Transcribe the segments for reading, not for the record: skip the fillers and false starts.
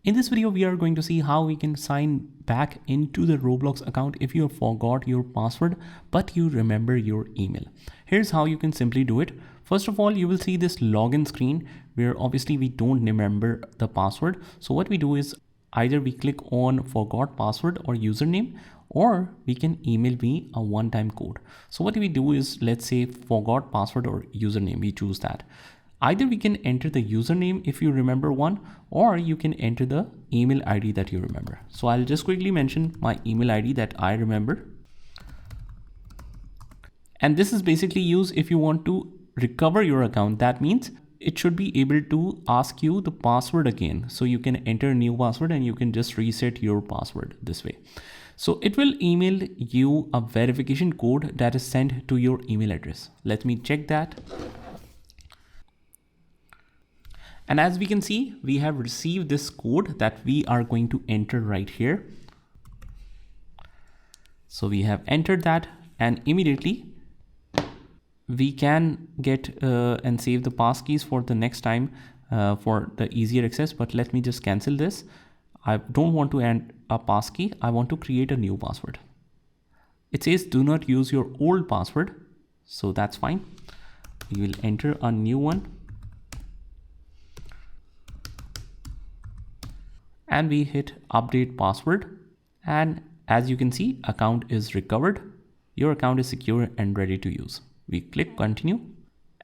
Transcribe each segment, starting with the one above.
In this video, we are going to see how we can sign back into the Roblox account if you forgot your password, but you remember your email. Here's how you can simply do it. First of all, you will see this login screen where obviously we don't remember the password. So what we do is either we click on forgot password or username, or we can email me a one-time code. So what we do is, let's say forgot password or username, we choose that. Either we can enter the username if you remember one, or you can enter the email ID that you remember. So I'll just quickly mention my email ID that I remember. And this is basically used if you want to recover your account. That means it should be able to ask you the password again. So you can enter a new password and you can just reset your password this way. So it will email you a verification code that is sent to your email address. Let me check that. And as we can see, we have received this code that we are going to enter right here. So we have entered that, and immediately we can get and save the passkeys for the next time for the easier access. But let me just cancel this. I don't want to enter a passkey. I want to create a new password. It says do not use your old password. So that's fine. We will enter a new one. And we hit update password, and as you can see, account is recovered. Your account is secure and ready to use. We click continue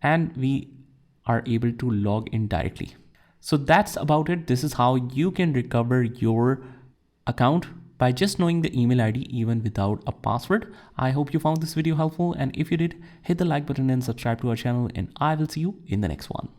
and we are able to log in directly. So that's about it. This is how you can recover your account by just knowing the email ID even without a password. I hope you found this video helpful, and if you did, hit the like button and subscribe to our channel, and I will see you in the next one.